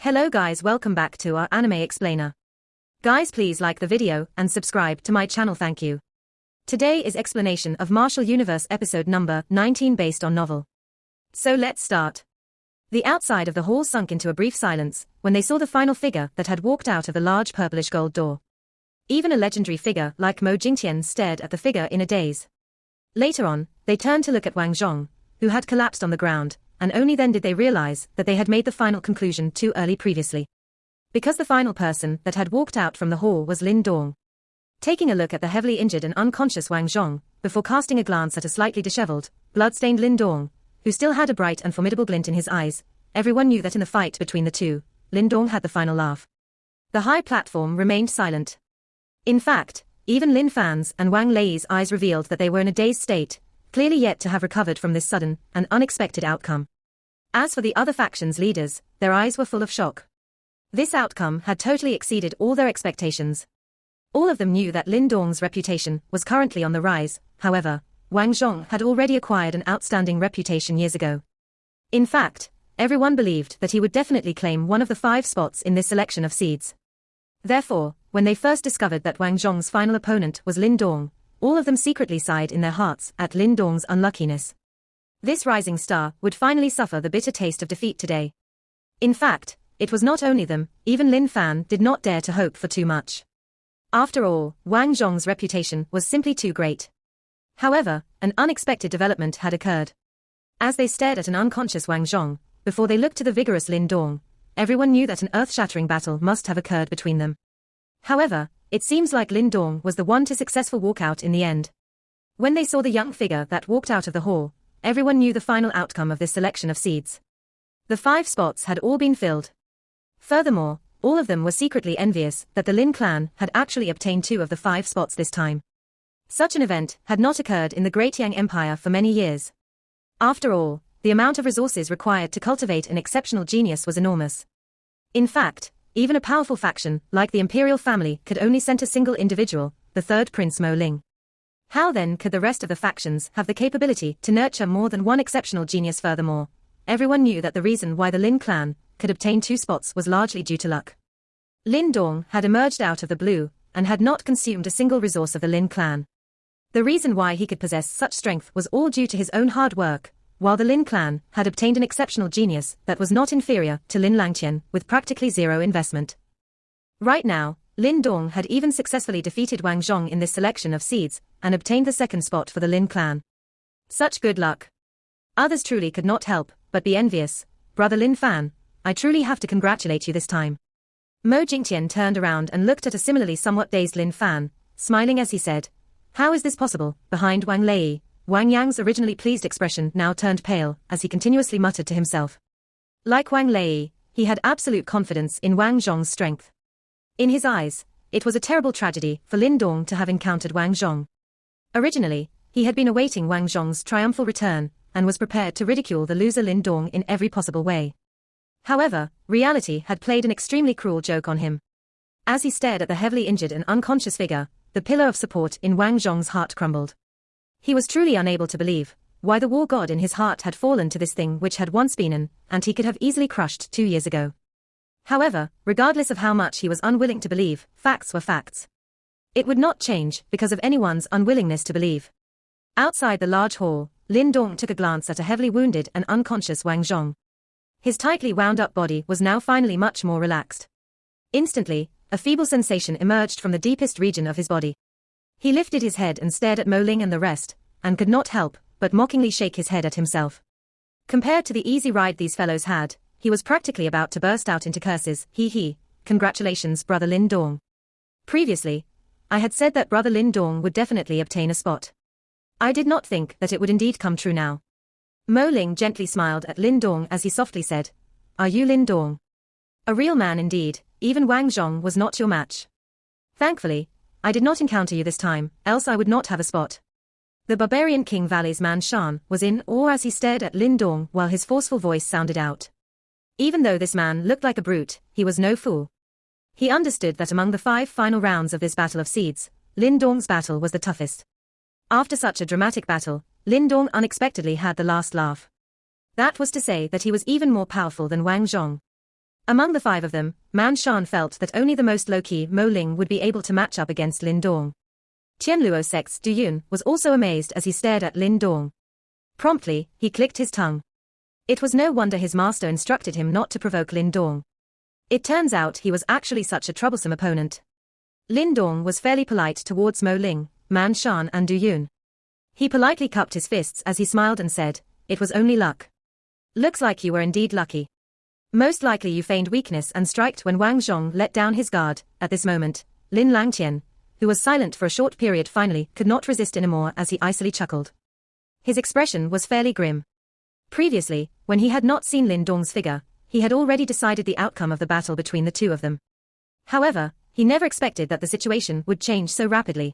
Hello guys, welcome back to our anime explainer. Guys, please like the video and subscribe to my channel, thank you. Today is explanation of Martial Universe episode number 19 based on novel. So let's start. The outside of the hall sunk into a brief silence when they saw the final figure that had walked out of the large purplish gold door. Even a legendary figure like Mo Jingtian stared at the figure in a daze. Later on, they turned to look at Wang Zhong, who had collapsed on the ground, and only then did they realize that they had made the final conclusion too early previously. Because the final person that had walked out from the hall was Lin Dong. Taking a look at the heavily injured and unconscious Wang Zhong, before casting a glance at a slightly disheveled, blood-stained Lin Dong, who still had a bright and formidable glint in his eyes, everyone knew that in the fight between the two, Lin Dong had the final laugh. The high platform remained silent. In fact, even Lin Fan's and Wang Lei's eyes revealed that they were in a dazed state, clearly yet to have recovered from this sudden and unexpected outcome. As for the other factions' leaders, their eyes were full of shock. This outcome had totally exceeded all their expectations. All of them knew that Lin Dong's reputation was currently on the rise, however, Wang Zhong had already acquired an outstanding reputation years ago. In fact, everyone believed that he would definitely claim one of the 5 spots in this selection of seeds. Therefore, when they first discovered that Wang Zhong's final opponent was Lin Dong, all of them secretly sighed in their hearts at Lin Dong's unluckiness. This rising star would finally suffer the bitter taste of defeat today. In fact, it was not only them, even Lin Fan did not dare to hope for too much. After all, Wang Zhong's reputation was simply too great. However, an unexpected development had occurred. As they stared at an unconscious Wang Zhong, before they looked to the vigorous Lin Dong, everyone knew that an earth-shattering battle must have occurred between them. However, it seems like Lin Dong was the one to successful walk out in the end. When they saw the young figure that walked out of the hall, everyone knew the final outcome of this selection of seeds. The 5 spots had all been filled. Furthermore, all of them were secretly envious that the Lin clan had actually obtained 2 of the 5 spots this time. Such an event had not occurred in the Great Yang Empire for many years. After all, the amount of resources required to cultivate an exceptional genius was enormous. In fact, even a powerful faction like the imperial family could only send a single individual, the 3rd Prince Mo Ling. How then could the rest of the factions have the capability to nurture more than one exceptional genius? Furthermore, everyone knew that the reason why the Lin clan could obtain 2 spots was largely due to luck. Lin Dong had emerged out of the blue and had not consumed a single resource of the Lin clan. The reason why he could possess such strength was all due to his own hard work, while the Lin clan had obtained an exceptional genius that was not inferior to Lin Langtian with practically zero investment. Right now, Lin Dong had even successfully defeated Wang Zhong in this selection of seeds and obtained the 2nd spot for the Lin clan. Such good luck. Others truly could not help but be envious. Brother Lin Fan, I truly have to congratulate you this time. Mo Jingtian turned around and looked at a similarly somewhat dazed Lin Fan, smiling as he said, "How is this possible?" Behind Wang Lei, Wang Yang's originally pleased expression now turned pale as he continuously muttered to himself. Like Wang Lei, he had absolute confidence in Wang Zhong's strength. In his eyes, it was a terrible tragedy for Lin Dong to have encountered Wang Zhong. Originally, he had been awaiting Wang Zhong's triumphal return and was prepared to ridicule the loser Lin Dong in every possible way. However, reality had played an extremely cruel joke on him. As he stared at the heavily injured and unconscious figure, the pillar of support in Wang Zhong's heart crumbled. He was truly unable to believe why the war god in his heart had fallen to this thing which had once been an and he could have easily crushed 2 years ago. However, regardless of how much he was unwilling to believe, facts were facts. It would not change because of anyone's unwillingness to believe. Outside the large hall, Lin Dong took a glance at a heavily wounded and unconscious Wang Zhong. His tightly wound-up body was now finally much more relaxed. Instantly, a feeble sensation emerged from the deepest region of his body. He lifted his head and stared at Mo Ling and the rest, and could not help but mockingly shake his head at himself. Compared to the easy ride these fellows had, he was practically about to burst out into curses. He, congratulations, Brother Lin Dong. Previously, I had said that Brother Lin Dong would definitely obtain a spot. I did not think that it would indeed come true now. Mo Ling gently smiled at Lin Dong as he softly said, "Are you Lin Dong? A real man indeed, even Wang Zhong was not your match. Thankfully, I did not encounter you this time, else I would not have a spot." The barbarian King Valley's man Shan was in awe as he stared at Lin Dong while his forceful voice sounded out. Even though this man looked like a brute, he was no fool. He understood that among the 5 final rounds of this battle of seeds, Lin Dong's battle was the toughest. After such a dramatic battle, Lin Dong unexpectedly had the last laugh. That was to say that he was even more powerful than Wang Zhong. Among the 5 of them, Man Shan felt that only the most low-key Mo Ling would be able to match up against Lin Dong. Tian Luo Sec's Du Yun was also amazed as he stared at Lin Dong. Promptly, he clicked his tongue. It was no wonder his master instructed him not to provoke Lin Dong. It turns out he was actually such a troublesome opponent. Lin Dong was fairly polite towards Mo Ling, Man Shan and Du Yun. He politely cupped his fists as he smiled and said, "It was only luck. Looks like you were indeed lucky. Most likely you feigned weakness and striked when Wang Zhong let down his guard." At this moment, Lin Langtian, who was silent for a short period, finally could not resist anymore as he icily chuckled. His expression was fairly grim. Previously, when he had not seen Lin Dong's figure, he had already decided the outcome of the battle between the 2 of them. However, he never expected that the situation would change so rapidly.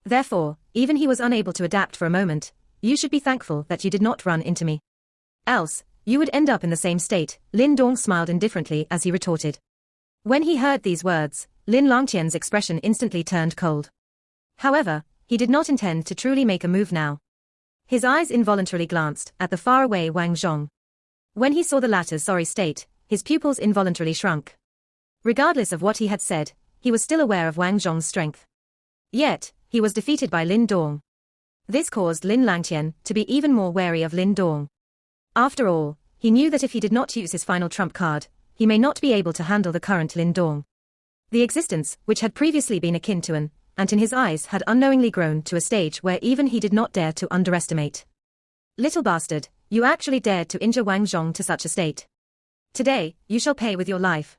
Therefore, even he was unable to adapt for a moment. "You should be thankful that you did not run into me. Else, you would end up in the same state." Lin Dong smiled indifferently as he retorted. When he heard these words, Lin Langtian's expression instantly turned cold. However, he did not intend to truly make a move now. His eyes involuntarily glanced at the faraway Wang Zhong. When he saw the latter's sorry state, his pupils involuntarily shrunk. Regardless of what he had said, he was still aware of Wang Zhong's strength. Yet, he was defeated by Lin Dong. This caused Lin Langtian to be even more wary of Lin Dong. After all, he knew that if he did not use his final trump card, he may not be able to handle the current Lin Dong. The existence, which had previously been akin to an ant in his eyes, had unknowingly grown to a stage where even he did not dare to underestimate. "Little bastard, you actually dared to injure Wang Zhong to such a state. Today, you shall pay with your life."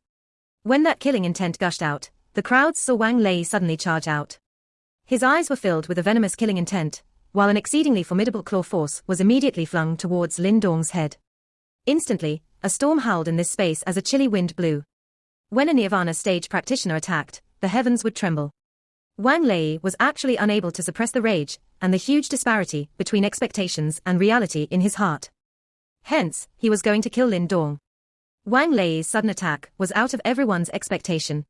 When that killing intent gushed out, the crowds saw Wang Lei suddenly charge out. His eyes were filled with a venomous killing intent, while an exceedingly formidable claw force was immediately flung towards Lin Dong's head. Instantly, a storm howled in this space as a chilly wind blew. When a Nirvana stage practitioner attacked, the heavens would tremble. Wang Lei was actually unable to suppress the rage and the huge disparity between expectations and reality in his heart. Hence, he was going to kill Lin Dong. Wang Lei's sudden attack was out of everyone's expectation.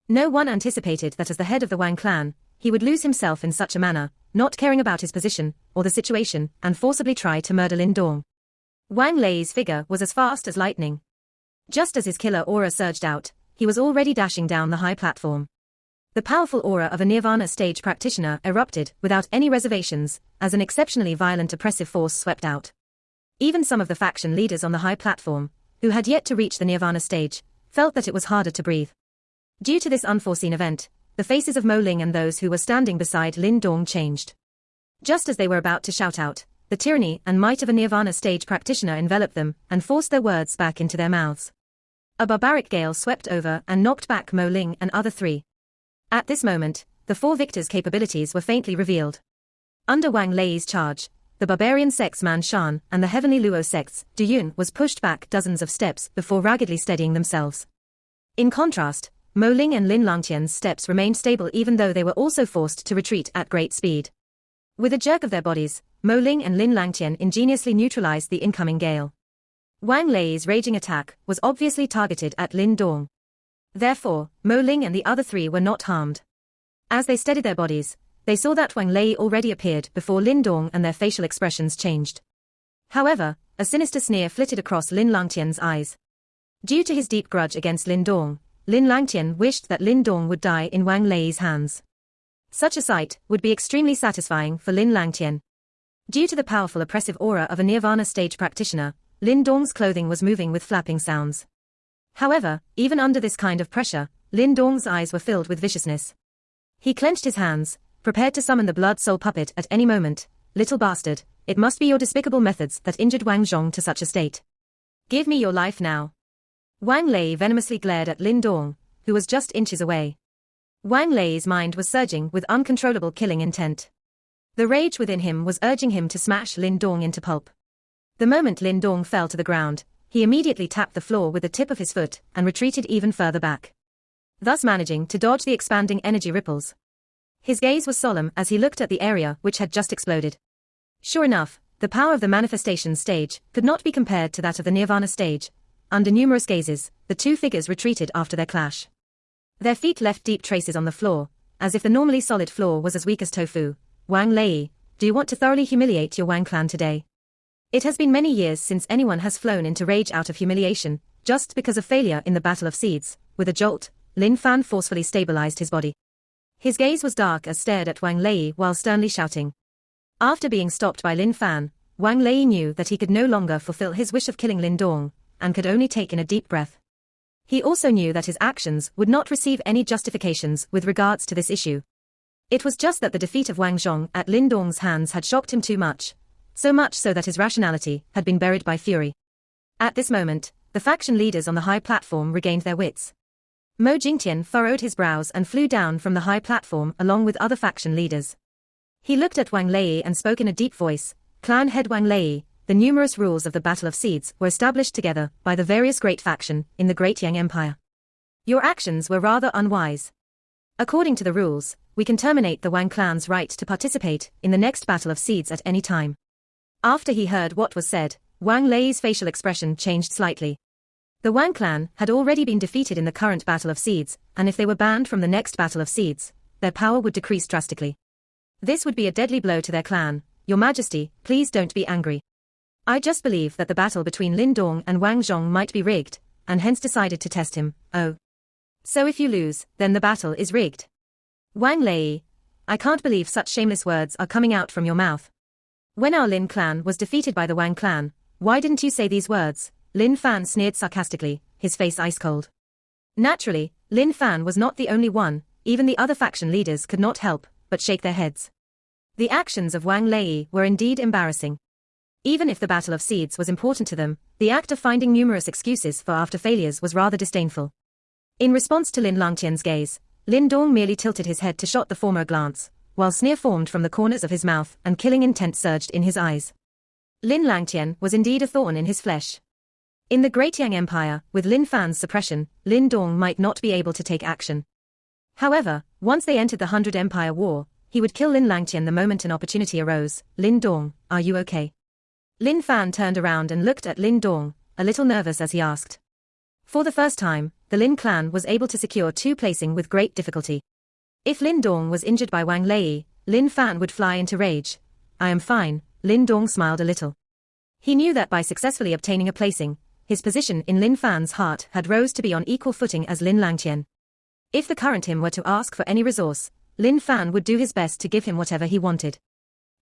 No one anticipated that as the head of the Wang clan, he would lose himself in such a manner, not caring about his position or the situation, and forcibly try to murder Lin Dong. Wang Lei's figure was as fast as lightning. Just as his killer aura surged out, he was already dashing down the high platform. The powerful aura of a Nirvana stage practitioner erupted without any reservations, as an exceptionally violent oppressive force swept out. Even some of the faction leaders on the high platform, who had yet to reach the Nirvana stage, felt that it was harder to breathe. Due to this unforeseen event, the faces of Mo Ling and those who were standing beside Lin Dong changed. Just as they were about to shout out, the tyranny and might of a Nirvana stage practitioner enveloped them and forced their words back into their mouths. A barbaric gale swept over and knocked back Mo Ling and other 3. At this moment, the 4 victors' capabilities were faintly revealed. Under Wang Lei's charge, the barbarian sect's Man Shan and the heavenly Luo sect's Du Yun was pushed back dozens of steps before raggedly steadying themselves. In contrast, Mo Ling and Lin Langtian's steps remained stable even though they were also forced to retreat at great speed. With a jerk of their bodies, Mo Ling and Lin Langtian ingeniously neutralized the incoming gale. Wang Lei's raging attack was obviously targeted at Lin Dong. Therefore, Mo Ling and the other 3 were not harmed. As they steadied their bodies, they saw that Wang Lei already appeared before Lin Dong and their facial expressions changed. However, a sinister sneer flitted across Lin Langtian's eyes. Due to his deep grudge against Lin Dong, Lin Langtian wished that Lin Dong would die in Wang Lei's hands. Such a sight would be extremely satisfying for Lin Langtian. Due to the powerful oppressive aura of a Nirvana stage practitioner, Lin Dong's clothing was moving with flapping sounds. However, even under this kind of pressure, Lin Dong's eyes were filled with viciousness. He clenched his hands, prepared to summon the blood soul puppet at any moment. "Little bastard, it must be your despicable methods that injured Wang Zhong to such a state. Give me your life now." Wang Lei venomously glared at Lin Dong, who was just inches away. Wang Lei's mind was surging with uncontrollable killing intent. The rage within him was urging him to smash Lin Dong into pulp. The moment Lin Dong fell to the ground, he immediately tapped the floor with the tip of his foot and retreated even further back, thus managing to dodge the expanding energy ripples. His gaze was solemn as he looked at the area which had just exploded. Sure enough, the power of the manifestation stage could not be compared to that of the Nirvana stage. Under numerous gazes, the 2 figures retreated after their clash. Their feet left deep traces on the floor, as if the normally solid floor was as weak as tofu. "Wang Lei, do you want to thoroughly humiliate your Wang clan today? It has been many years since anyone has flown into rage out of humiliation," just because of failure in the Battle of Seeds. With a jolt, Lin Fan forcefully stabilized his body. His gaze was dark as stared at Wang Lei while sternly shouting. After being stopped by Lin Fan, Wang Lei knew that he could no longer fulfill his wish of killing Lin Dong, and could only take in a deep breath. He also knew that his actions would not receive any justifications with regards to this issue. It was just that the defeat of Wang Zhong at Lin Dong's hands had shocked him too much, so much so that his rationality had been buried by fury. At this moment, the faction leaders on the high platform regained their wits. Mo Jingtian furrowed his brows and flew down from the high platform along with other faction leaders. He looked at Wang Lei and spoke in a deep voice. Clan head Wang Lei, the numerous rules of the Battle of Seeds were established together by the various great faction in the Great Yang Empire. Your actions were rather unwise. According to the rules, we can terminate the Wang clan's right to participate in the next Battle of Seeds at any time. After he heard what was said, Wang Lei's facial expression changed slightly. The Wang clan had already been defeated in the current Battle of Seeds, and if they were banned from the next Battle of Seeds, their power would decrease drastically. This would be a deadly blow to their clan. Your Majesty, please don't be angry. I just believe that the battle between Lin Dong and Wang Zhong might be rigged, and hence decided to test him. Oh. So if you lose, then the battle is rigged. Wang Lei, I can't believe such shameless words are coming out from your mouth. When our Lin clan was defeated by the Wang clan, why didn't you say these words? Lin Fan sneered sarcastically, his face ice cold. Naturally, Lin Fan was not the only one, even the other faction leaders could not help but shake their heads. The actions of Wang Lei were indeed embarrassing. Even if the Battle of Seeds was important to them, the act of finding numerous excuses for after failures was rather disdainful. In response to Lin Langtian's gaze, Lin Dong merely tilted his head to shot the former glance, while sneer formed from the corners of his mouth and killing intent surged in his eyes. Lin Langtian was indeed a thorn in his flesh. In the Great Yang Empire, with Lin Fan's suppression, Lin Dong might not be able to take action. However, once they entered the 100 Empire War, he would kill Lin Langtian the moment an opportunity arose. Lin Dong, are you okay? Lin Fan turned around and looked at Lin Dong, a little nervous as he asked. For the first time, the Lin clan was able to secure two placing with great difficulty. If Lin Dong was injured by Wang Lei, Lin Fan would fly into rage. I am fine, Lin Dong smiled a little. He knew that by successfully obtaining a placing, his position in Lin Fan's heart had rose to be on equal footing as Lin Langtian. If the current him were to ask for any resource, Lin Fan would do his best to give him whatever he wanted.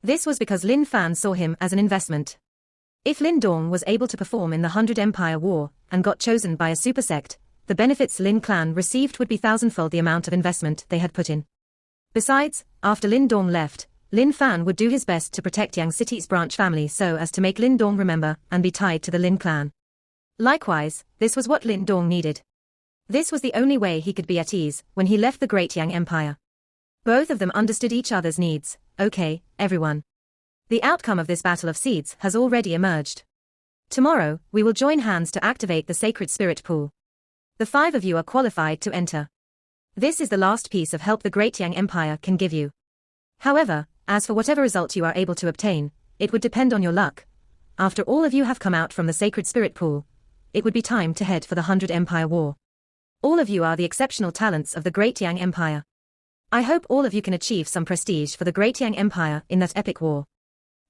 This was because Lin Fan saw him as an investment. If Lin Dong was able to perform in the 100 Empire War, and got chosen by a super sect, the benefits Lin clan received would be thousandfold the amount of investment they had put in. Besides, after Lin Dong left, Lin Fan would do his best to protect Yang City's branch family so as to make Lin Dong remember and be tied to the Lin clan. Likewise, this was what Lin Dong needed. This was the only way he could be at ease when he left the Great Yang Empire. Both of them understood each other's needs. Okay, everyone. The outcome of this Battle of Seeds has already emerged. Tomorrow, we will join hands to activate the Sacred Spirit Pool. The 5 of you are qualified to enter. This is the last piece of help the Great Yang Empire can give you. However, as for whatever result you are able to obtain, it would depend on your luck. After all of you have come out from the Sacred Spirit Pool, it would be time to head for the 100 Empire War. All of you are the exceptional talents of the Great Yang Empire. I hope all of you can achieve some prestige for the Great Yang Empire in that epic war.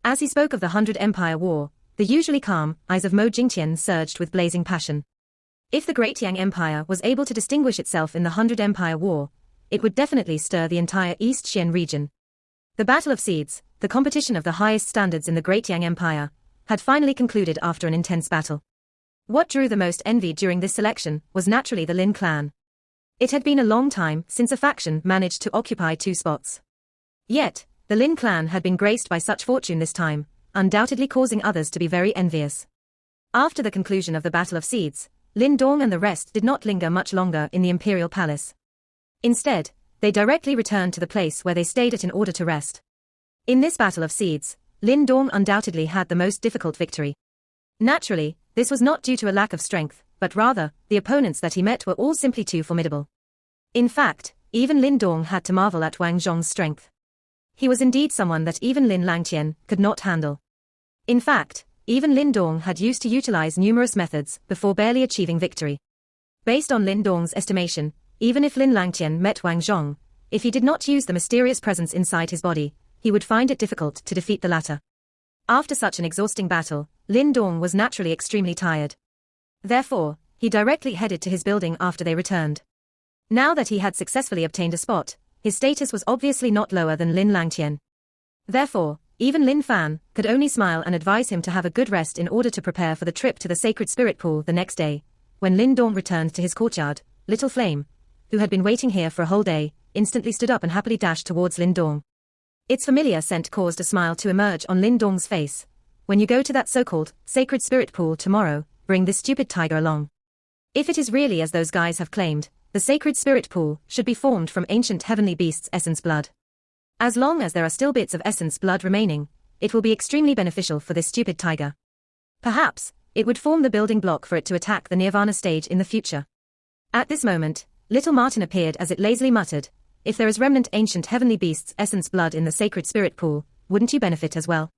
As he spoke of the 100 Empire War, the usually calm eyes of Mo Jingtian surged with blazing passion. If the Great Yang Empire was able to distinguish itself in the 100 Empire War, it would definitely stir the entire East Xian region. The Battle of Seeds, the competition of the highest standards in the Great Yang Empire, had finally concluded after an intense battle. What drew the most envy during this selection was naturally the Lin clan. It had been a long time since a faction managed to occupy 2 spots. Yet, the Lin clan had been graced by such fortune this time, undoubtedly causing others to be very envious. After the conclusion of the Battle of Seeds, Lin Dong and the rest did not linger much longer in the Imperial Palace. Instead, they directly returned to the place where they stayed at in order to rest. In this Battle of Seeds, Lin Dong undoubtedly had the most difficult victory. Naturally, this was not due to a lack of strength, but rather, the opponents that he met were all simply too formidable. In fact, even Lin Dong had to marvel at Wang Zhong's strength. He was indeed someone that even Lin Langtian could not handle. In fact, even Lin Dong had used to utilize numerous methods before barely achieving victory. Based on Lin Dong's estimation, even if Lin Langtian met Wang Zhong, if he did not use the mysterious presence inside his body, he would find it difficult to defeat the latter. After such an exhausting battle, Lin Dong was naturally extremely tired. Therefore, he directly headed to his building after they returned. Now that he had successfully obtained a spot, his status was obviously not lower than Lin Langtian. Therefore, even Lin Fan could only smile and advise him to have a good rest in order to prepare for the trip to the sacred spirit pool the next day. When Lin Dong returned to his courtyard, Little Flame, who had been waiting here for a whole day, instantly stood up and happily dashed towards Lin Dong. Its familiar scent caused a smile to emerge on Lin Dong's face. When you go to that so-called sacred spirit pool tomorrow, bring this stupid tiger along. If it is really as those guys have claimed, the sacred spirit pool should be formed from ancient heavenly beasts' essence blood. As long as there are still bits of essence blood remaining, it will be extremely beneficial for this stupid tiger. Perhaps, it would form the building block for it to attack the Nirvana stage in the future. At this moment, little Martin appeared as it lazily muttered, if there is remnant ancient heavenly beasts' essence blood in the sacred spirit pool, wouldn't you benefit as well?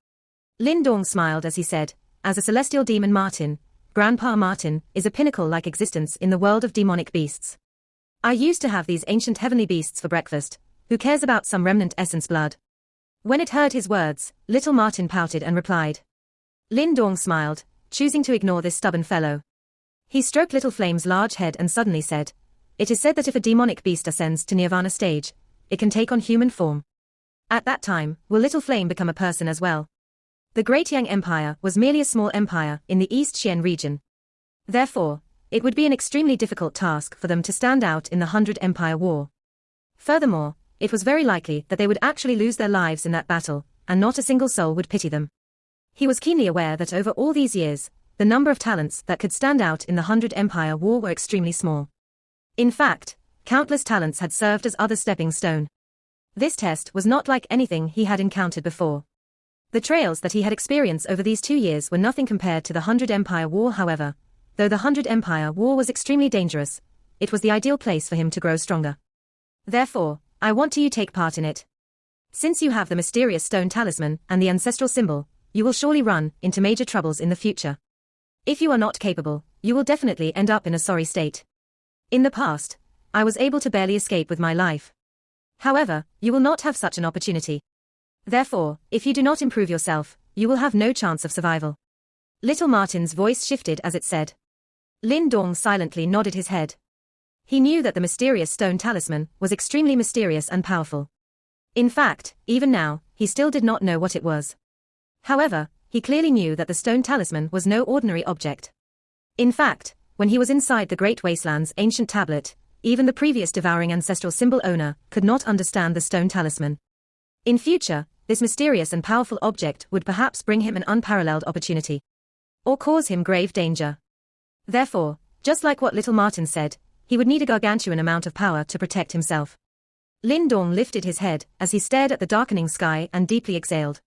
Lin Dong smiled as he said, as a celestial demon Martin, Grandpa Martin is a pinnacle-like existence in the world of demonic beasts. I used to have these ancient heavenly beasts for breakfast. Who cares about some remnant essence blood? When it heard his words, little Martin pouted and replied. Lin Dong smiled, choosing to ignore this stubborn fellow. He stroked Little Flame's large head and suddenly said, it is said that if a demonic beast ascends to Nirvana stage, it can take on human form. At that time, will Little Flame become a person as well? The Great Yang Empire was merely a small empire in the East Xian region. Therefore, it would be an extremely difficult task for them to stand out in the 100 Empire War. Furthermore, it was very likely that they would actually lose their lives in that battle, and not a single soul would pity them. He was keenly aware that over all these years, the number of talents that could stand out in the 100 Empire War were extremely small. In fact, countless talents had served as other stepping stone. This test was not like anything he had encountered before. The trails that he had experienced over these 2 years were nothing compared to the 100 Empire War. However, though the 100 Empire War was extremely dangerous, it was the ideal place for him to grow stronger. Therefore, I want you to take part in it. Since you have the mysterious stone talisman and the ancestral symbol, you will surely run into major troubles in the future. If you are not capable, you will definitely end up in a sorry state. In the past, I was able to barely escape with my life. However, you will not have such an opportunity. Therefore, if you do not improve yourself, you will have no chance of survival. Little Martin's voice shifted as it said. Lin Dong silently nodded his head. He knew that the mysterious stone talisman was extremely mysterious and powerful. In fact, even now, he still did not know what it was. However, he clearly knew that the stone talisman was no ordinary object. In fact, when he was inside the Great Wasteland's ancient tablet, even the previous devouring ancestral symbol owner could not understand the stone talisman. In future, this mysterious and powerful object would perhaps bring him an unparalleled opportunity. Or cause him grave danger. Therefore, just like what little Martin said, he would need a gargantuan amount of power to protect himself. Lin Dong lifted his head as he stared at the darkening sky and deeply exhaled.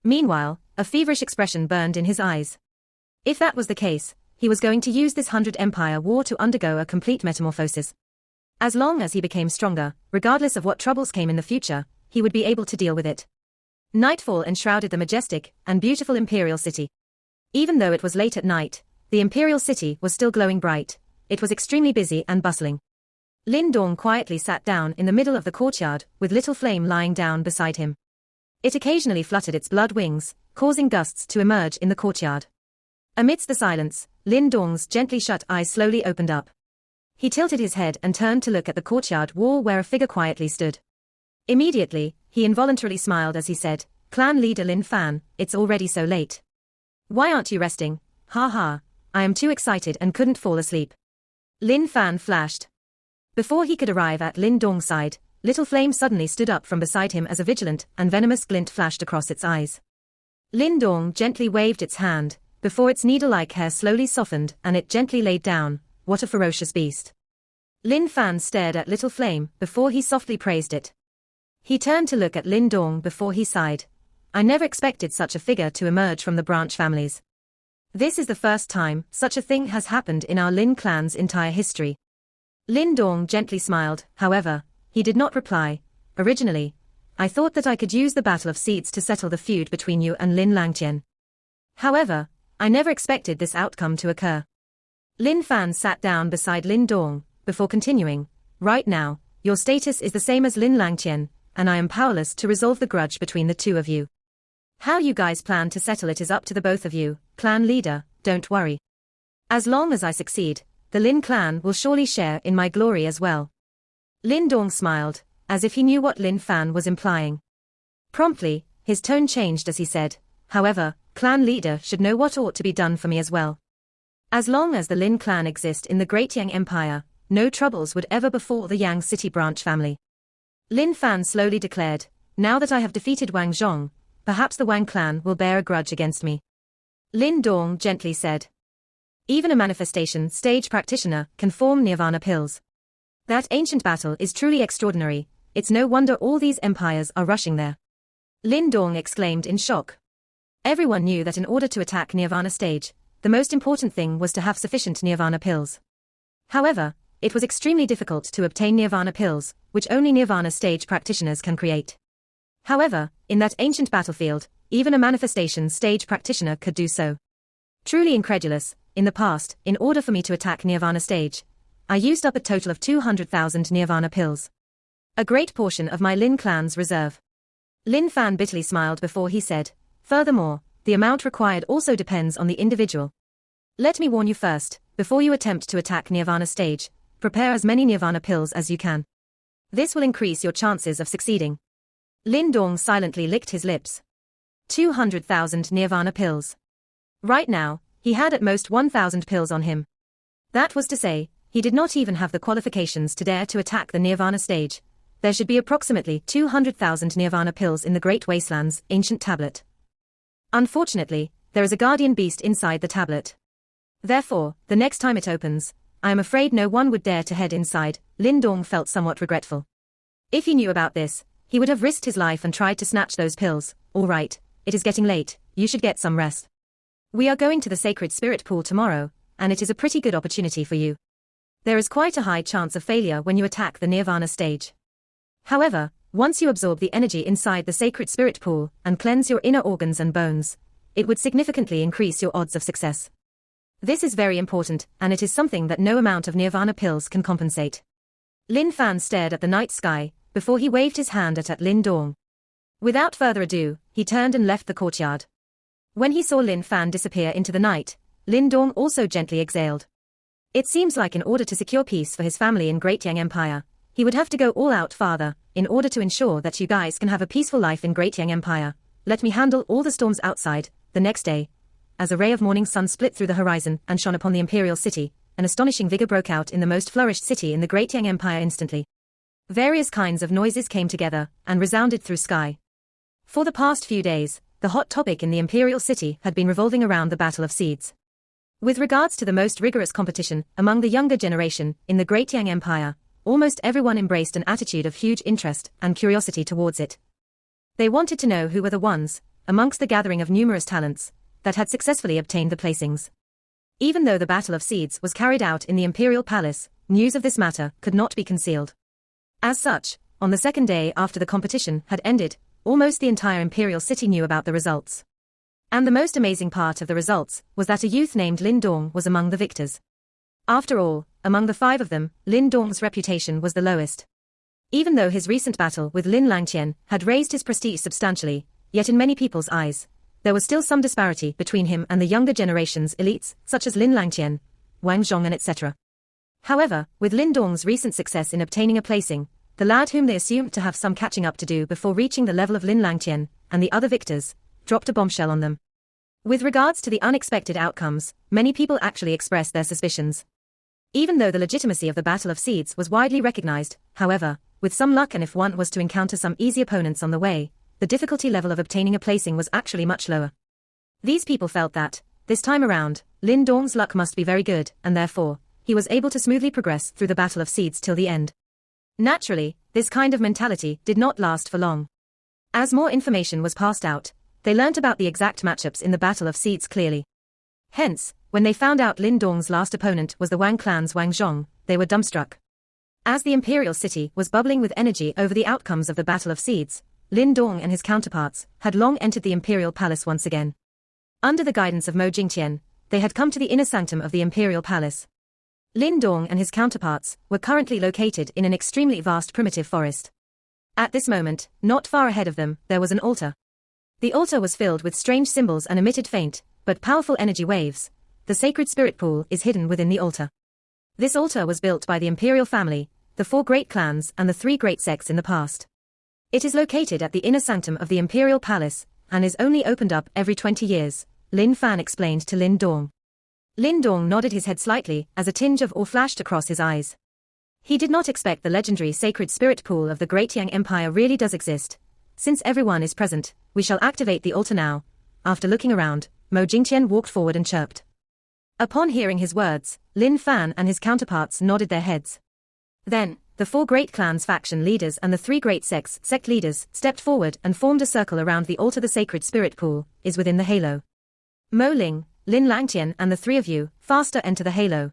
Meanwhile, a feverish expression burned in his eyes. If that was the case, he was going to use this 100 Empire War to undergo a complete metamorphosis. As long as he became stronger, regardless of what troubles came in the future, he would be able to deal with it. Nightfall enshrouded the majestic and beautiful imperial city. Even though it was late at night, the imperial city was still glowing bright. It was extremely busy and bustling. Lin Dong quietly sat down in the middle of the courtyard, with Little Flame lying down beside him. It occasionally fluttered its blood wings, causing gusts to emerge in the courtyard. Amidst the silence, Lin Dong's gently shut eyes slowly opened up. He tilted his head and turned to look at the courtyard wall where a figure quietly stood. Immediately, he involuntarily smiled as he said, Clan leader Lin Fan, it's already so late. Why aren't you resting? Ha ha, I am too excited and couldn't fall asleep. Lin Fan flashed. Before he could arrive at Lin Dong's side, Little Flame suddenly stood up from beside him as a vigilant and venomous glint flashed across its eyes. Lin Dong gently waved its hand, before its needle-like hair slowly softened and it gently laid down. What a ferocious beast. Lin Fan stared at Little Flame before he softly praised it. He turned to look at Lin Dong before he sighed. I never expected such a figure to emerge from the branch families. This is the first time such a thing has happened in our Lin clan's entire history. Lin Dong gently smiled, however, he did not reply. Originally, I thought that I could use the Battle of Seeds to settle the feud between you and Lin Langtian. However, I never expected this outcome to occur. Lin Fan sat down beside Lin Dong, before continuing, right now, your status is the same as Lin Langtian, and I am powerless to resolve the grudge between the two of you. How you guys plan to settle it is up to the both of you, clan leader, don't worry. As long as I succeed, the Lin clan will surely share in my glory as well. Lin Dong smiled, as if he knew what Lin Fan was implying. Promptly, his tone changed as he said, however, clan leader should know what ought to be done for me as well. As long as the Lin clan exist in the Great Yang Empire, no troubles would ever befall the Yang City branch family. Lin Fan slowly declared, now that I have defeated Wang Zhong, perhaps the Wang clan will bear a grudge against me. Lin Dong gently said. Even a manifestation stage practitioner can form nirvana pills. That ancient battle is truly extraordinary, it's no wonder all these empires are rushing there. Lin Dong exclaimed in shock. Everyone knew that in order to attack nirvana stage, the most important thing was to have sufficient nirvana pills. However, it was extremely difficult to obtain nirvana pills, which only nirvana stage practitioners can create. However, in that ancient battlefield, even a manifestation stage practitioner could do so. Truly incredulous, in the past, in order for me to attack nirvana stage, I used up a total of 200,000 nirvana pills. A great portion of my Lin clan's reserve. Lin Fan bitterly smiled before he said, furthermore, the amount required also depends on the individual. Let me warn you first, before you attempt to attack nirvana stage, prepare as many nirvana pills as you can. This will increase your chances of succeeding. Lin Dong silently licked his lips. 200,000 nirvana pills. Right now, he had at most 1,000 pills on him. That was to say, he did not even have the qualifications to dare to attack the nirvana stage. There should be approximately 200,000 nirvana pills in the Great Wasteland's ancient tablet. Unfortunately, there is a guardian beast inside the tablet. Therefore, the next time it opens, I am afraid no one would dare to head inside. Lin Dong felt somewhat regretful. If he knew about this, he would have risked his life and tried to snatch those pills. All right, it is getting late, you should get some rest. We are going to the sacred spirit pool tomorrow, and it is a pretty good opportunity for you. There is quite a high chance of failure when you attack the nirvana stage. However, once you absorb the energy inside the sacred spirit pool and cleanse your inner organs and bones, it would significantly increase your odds of success. This is very important, and it is something that no amount of nirvana pills can compensate. Lin Fan stared at the night sky, before he waved his hand at Lin Dong. Without further ado, he turned and left the courtyard. When he saw Lin Fan disappear into the night, Lin Dong also gently exhaled. It seems like in order to secure peace for his family in Great Yang Empire, he would have to go all out farther, in order to ensure that you guys can have a peaceful life in Great Yang Empire. Let me handle all the storms outside. The next day, as a ray of morning sun split through the horizon and shone upon the imperial city, an astonishing vigor broke out in the most flourished city in the Great Yang Empire instantly. Various kinds of noises came together and resounded through sky. For the past few days, the hot topic in the imperial city had been revolving around the Battle of Seeds. With regards to the most rigorous competition among the younger generation in the Great Yang Empire, almost everyone embraced an attitude of huge interest and curiosity towards it. They wanted to know who were the ones, amongst the gathering of numerous talents, that had successfully obtained the placings. Even though the Battle of Seeds was carried out in the Imperial Palace, news of this matter could not be concealed. As such, on the second day after the competition had ended, almost the entire Imperial City knew about the results. And the most amazing part of the results was that a youth named Lin Dong was among the victors. After all, among the 5 of them, Lin Dong's reputation was the lowest. Even though his recent battle with Lin Langtian had raised his prestige substantially, yet in many people's eyes, there was still some disparity between him and the younger generation's elites, such as Lin Langtian, Wang Zhong and etc. However, with Lin Dong's recent success in obtaining a placing, the lad whom they assumed to have some catching up to do before reaching the level of Lin Langtian, and the other victors, dropped a bombshell on them. With regards to the unexpected outcomes, many people actually expressed their suspicions. Even though the legitimacy of the Battle of Seeds was widely recognized, however, with some luck and if one was to encounter some easy opponents on the way, the difficulty level of obtaining a placing was actually much lower. These people felt that, this time around, Lin Dong's luck must be very good, and therefore, he was able to smoothly progress through the Battle of Seeds till the end. Naturally, this kind of mentality did not last for long. As more information was passed out, they learnt about the exact matchups in the Battle of Seeds clearly. Hence, when they found out Lin Dong's last opponent was the Wang clan's Wang Zhong, they were dumbstruck. As the imperial city was bubbling with energy over the outcomes of the Battle of Seeds, Lin Dong and his counterparts had long entered the imperial palace once again. Under the guidance of Mo Jingtian, they had come to the inner sanctum of the imperial palace. Lin Dong and his counterparts were currently located in an extremely vast primitive forest. At this moment, not far ahead of them, there was an altar. The altar was filled with strange symbols and emitted faint, but powerful energy waves. The sacred spirit pool is hidden within the altar. This altar was built by the imperial family, the 4 great clans and the 3 great sects in the past. It is located at the inner sanctum of the imperial palace, and is only opened up every 20 years, Lin Fan explained to Lin Dong. Lin Dong nodded his head slightly as a tinge of awe flashed across his eyes. He did not expect the legendary sacred spirit pool of the Great Yang Empire really does exist. Since everyone is present, we shall activate the altar now. After looking around, Mo Jingtian walked forward and chirped. Upon hearing his words, Lin Fan and his counterparts nodded their heads. Then, the 4 great clans faction leaders and the 3 great sect leaders stepped forward and formed a circle around the altar. The sacred spirit pool is within the halo. Mo Ling, Lin Langtian and the 3 of you, faster enter the halo.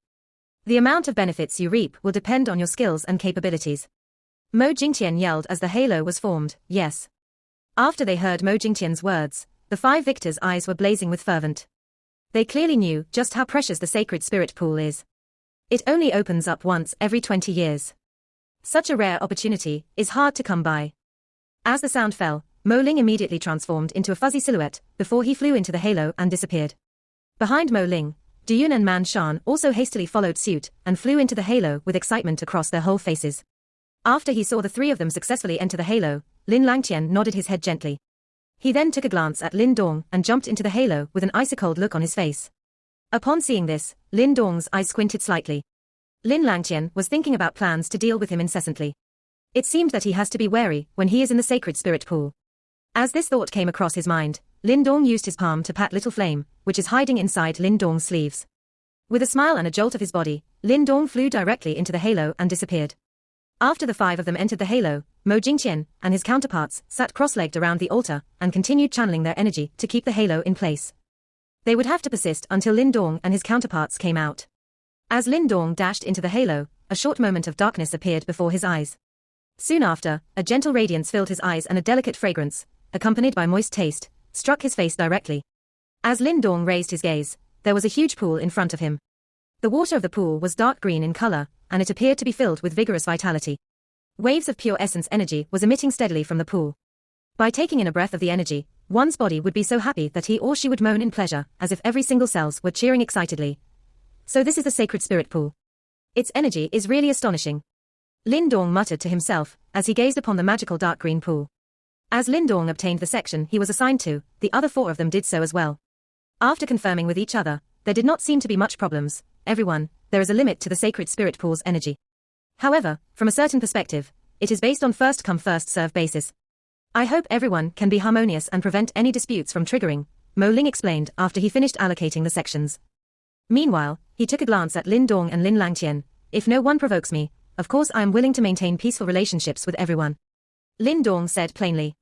The amount of benefits you reap will depend on your skills and capabilities. Mo Jingtian yelled as the halo was formed, yes. After they heard Mo Jingtian's words, the 5 victors' eyes were blazing with fervent. They clearly knew just how precious the sacred spirit pool is. It only opens up once every 20 years. Such a rare opportunity is hard to come by. As the sound fell, Mo Ling immediately transformed into a fuzzy silhouette before he flew into the halo and disappeared. Behind Mo Ling, Duyun and Man Shan also hastily followed suit and flew into the halo with excitement across their whole faces. After he saw the 3 of them successfully enter the halo, Lin Langtian nodded his head gently. He then took a glance at Lin Dong and jumped into the halo with an icy-cold look on his face. Upon seeing this, Lin Dong's eyes squinted slightly. Lin Langtian was thinking about plans to deal with him incessantly. It seemed that he has to be wary when he is in the sacred spirit pool. As this thought came across his mind, Lin Dong used his palm to pat Little Flame, which is hiding inside Lin Dong's sleeves. With a smile and a jolt of his body, Lin Dong flew directly into the halo and disappeared. After the 5 of them entered the halo, Mo Jingtian and his counterparts sat cross-legged around the altar and continued channeling their energy to keep the halo in place. They would have to persist until Lin Dong and his counterparts came out. As Lin Dong dashed into the halo, a short moment of darkness appeared before his eyes. Soon after, a gentle radiance filled his eyes and a delicate fragrance, accompanied by moist taste, struck his face directly. As Lin Dong raised his gaze, there was a huge pool in front of him. The water of the pool was dark green in color, and it appeared to be filled with vigorous vitality. Waves of pure essence energy was emitting steadily from the pool. By taking in a breath of the energy, one's body would be so happy that he or she would moan in pleasure, as if every single cells were cheering excitedly. So this is the sacred spirit pool. Its energy is really astonishing. Lin Dong muttered to himself, as he gazed upon the magical dark green pool. As Lin Dong obtained the section he was assigned to, the other 4 of them did so as well. After confirming with each other, there did not seem to be much problems. Everyone, there is a limit to the sacred spirit pool's energy. However, from a certain perspective, it is based on first-come first-serve basis. I hope everyone can be harmonious and prevent any disputes from triggering, Mo Ling explained after he finished allocating the sections. Meanwhile, he took a glance at Lin Dong and Lin Langtian. If no one provokes me, of course I am willing to maintain peaceful relationships with everyone. Lin Dong said plainly.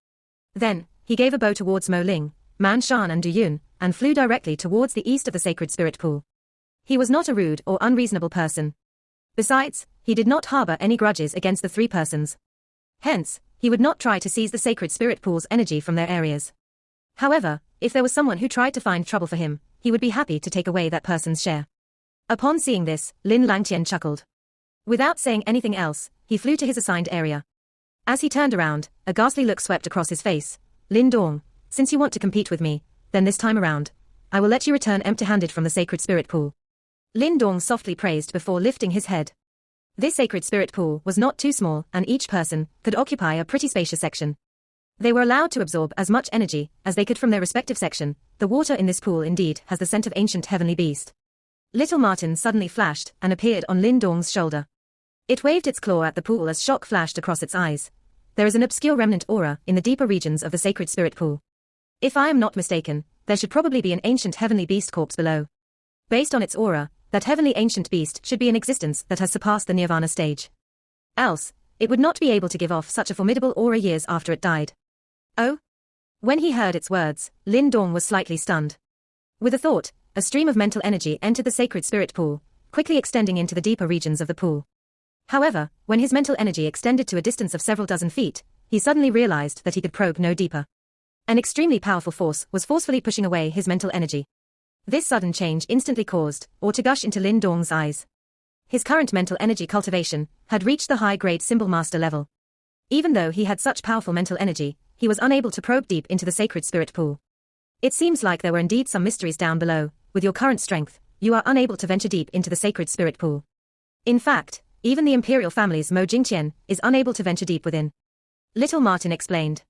Then, he gave a bow towards Mo Ling, Man Shan and Duyun, and flew directly towards the east of the sacred spirit pool. He was not a rude or unreasonable person. Besides, he did not harbor any grudges against the 3 persons. Hence, he would not try to seize the sacred spirit pool's energy from their areas. However, if there was someone who tried to find trouble for him, he would be happy to take away that person's share. Upon seeing this, Lin Langtian chuckled. Without saying anything else, he flew to his assigned area. As he turned around, a ghastly look swept across his face. Lin Dong, since you want to compete with me, then this time around, I will let you return empty-handed from the sacred spirit pool. Lin Dong softly praised before lifting his head. This sacred spirit pool was not too small and each person could occupy a pretty spacious section. They were allowed to absorb as much energy as they could from their respective section. The water in this pool indeed has the scent of ancient heavenly beast. Little Martin suddenly flashed and appeared on Lin Dong's shoulder. It waved its claw at the pool as shock flashed across its eyes. There is an obscure remnant aura in the deeper regions of the sacred spirit pool. If I am not mistaken, there should probably be an ancient heavenly beast corpse below. Based on its aura, that heavenly ancient beast should be in existence that has surpassed the nirvana stage. Else, it would not be able to give off such a formidable aura years after it died. Oh? When he heard its words, Lin Dong was slightly stunned. With a thought, a stream of mental energy entered the sacred spirit pool, quickly extending into the deeper regions of the pool. However, when his mental energy extended to a distance of several dozen feet, he suddenly realized that he could probe no deeper. An extremely powerful force was forcefully pushing away his mental energy. This sudden change instantly caused awe to gush into Lin Dong's eyes. His current mental energy cultivation had reached the high-grade symbol master level. Even though he had such powerful mental energy, he was unable to probe deep into the sacred spirit pool. It seems like there were indeed some mysteries down below. With your current strength, you are unable to venture deep into the sacred spirit pool. In fact, even the imperial family's Mo Jingqian is unable to venture deep within. Little Martin explained.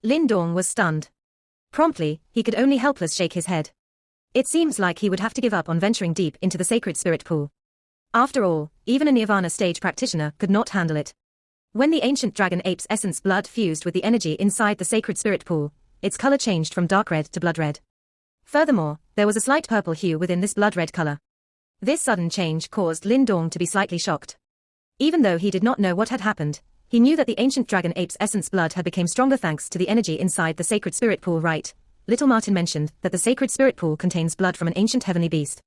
Lin Dong was stunned. Promptly, he could only helpless shake his head. It seems like he would have to give up on venturing deep into the sacred spirit pool. After all, even a nirvana stage practitioner could not handle it. When the ancient dragon ape's essence blood fused with the energy inside the sacred spirit pool, its color changed from dark red to blood red. Furthermore, there was a slight purple hue within this blood red color. This sudden change caused Lin Dong to be slightly shocked. Even though he did not know what had happened, he knew that the ancient dragon ape's essence blood had become stronger thanks to the energy inside the sacred spirit pool. Right? Little Martin mentioned that the sacred spirit pool contains blood from an ancient heavenly beast.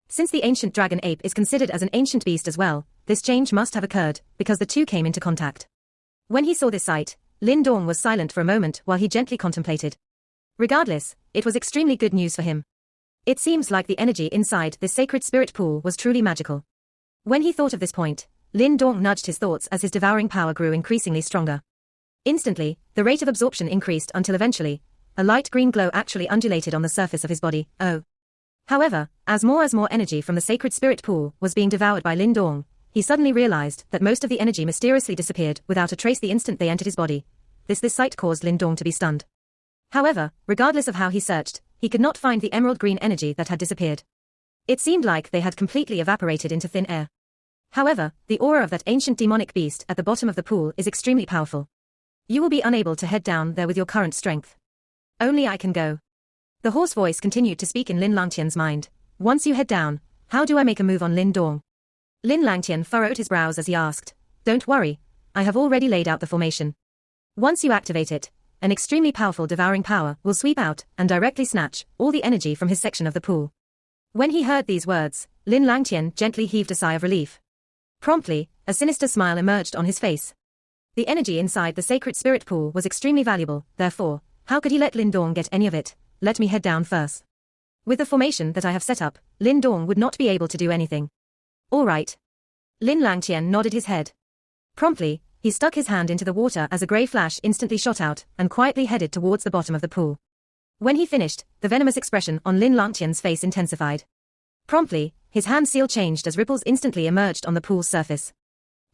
Since the ancient dragon ape is considered as an ancient beast as well, this change must have occurred, because the two came into contact. When he saw this sight, Lin Dong was silent for a moment while he gently contemplated. Regardless, it was extremely good news for him. It seems like the energy inside this sacred spirit pool was truly magical. When he thought of this point, Lin Dong nudged his thoughts as his devouring power grew increasingly stronger. Instantly, the rate of absorption increased until eventually, a light green glow actually undulated on the surface of his body. However, as more energy from the sacred spirit pool was being devoured by Lin Dong, he suddenly realized that most of the energy mysteriously disappeared without a trace the instant they entered his body. This sight caused Lin Dong to be stunned. However, regardless of how he searched, he could not find the emerald green energy that had disappeared. It seemed like they had completely evaporated into thin air. However, the aura of that ancient demonic beast at the bottom of the pool is extremely powerful. You will be unable to head down there with your current strength. Only I can go. The hoarse voice continued to speak in Lin Langtian's mind. Once you head down, how do I make a move on Lin Dong? Lin Langtian furrowed his brows as he asked. Don't worry, I have already laid out the formation. Once you activate it, an extremely powerful devouring power will sweep out and directly snatch all the energy from his section of the pool. When he heard these words, Lin Langtian gently heaved a sigh of relief. Promptly, a sinister smile emerged on his face. The energy inside the sacred spirit pool was extremely valuable, therefore, how could he let Lin Dong get any of it? Let me head down first. With the formation that I have set up, Lin Dong would not be able to do anything. All right. Lin Langtian nodded his head. Promptly, he stuck his hand into the water as a grey flash instantly shot out and quietly headed towards the bottom of the pool. When he finished, the venomous expression on Lin Langtian's face intensified. Promptly, his hand seal changed as ripples instantly emerged on the pool's surface.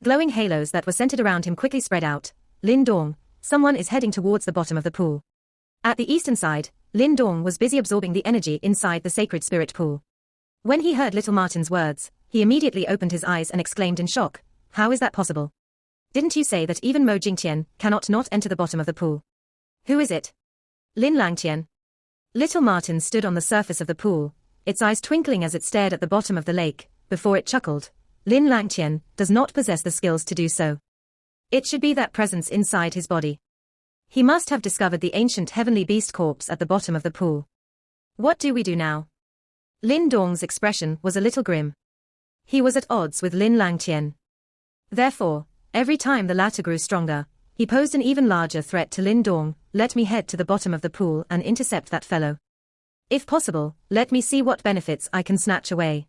Glowing halos that were centered around him quickly spread out. Lin Dong, someone is heading towards the bottom of the pool. At the eastern side, Lin Dong was busy absorbing the energy inside the sacred spirit pool. When he heard Little Martin's words, he immediately opened his eyes and exclaimed in shock, how is that possible? Didn't you say that even Mo Jingqian cannot not enter the bottom of the pool? Who is it? Lin Langtian. Little Martin stood on the surface of the pool, its eyes twinkling as it stared at the bottom of the lake, before it chuckled. Lin Langtian does not possess the skills to do so. It should be that presence inside his body. He must have discovered the ancient heavenly beast corpse at the bottom of the pool. What do we do now? Lin Dong's expression was a little grim. He was at odds with Lin Langtian. Therefore, every time the latter grew stronger, he posed an even larger threat to Lin Dong. Let me head to the bottom of the pool and intercept that fellow. If possible, let me see what benefits I can snatch away.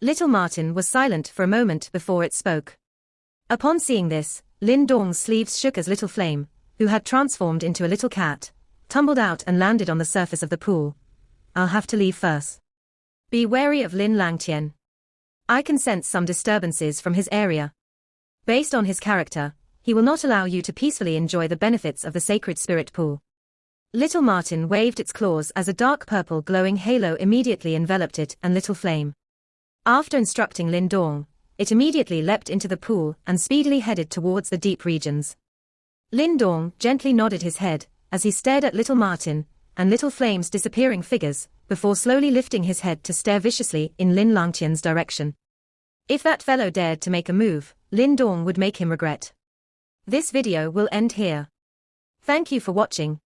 Little Martin was silent for a moment before it spoke. Upon seeing this, Lin Dong's sleeves shook as Little Flame, who had transformed into a little cat, tumbled out and landed on the surface of the pool. I'll have to leave first. Be wary of Lin Langtian. I can sense some disturbances from his area. Based on his character, he will not allow you to peacefully enjoy the benefits of the sacred spirit pool. Little Martin waved its claws as a dark purple glowing halo immediately enveloped it and Little Flame. After instructing Lin Dong, it immediately leapt into the pool and speedily headed towards the deep regions. Lin Dong gently nodded his head as he stared at Little Martin and Little Flame's disappearing figures, before slowly lifting his head to stare viciously in Lin Langtian's direction. If that fellow dared to make a move, Lin Dong would make him regret. This video will end here. Thank you for watching.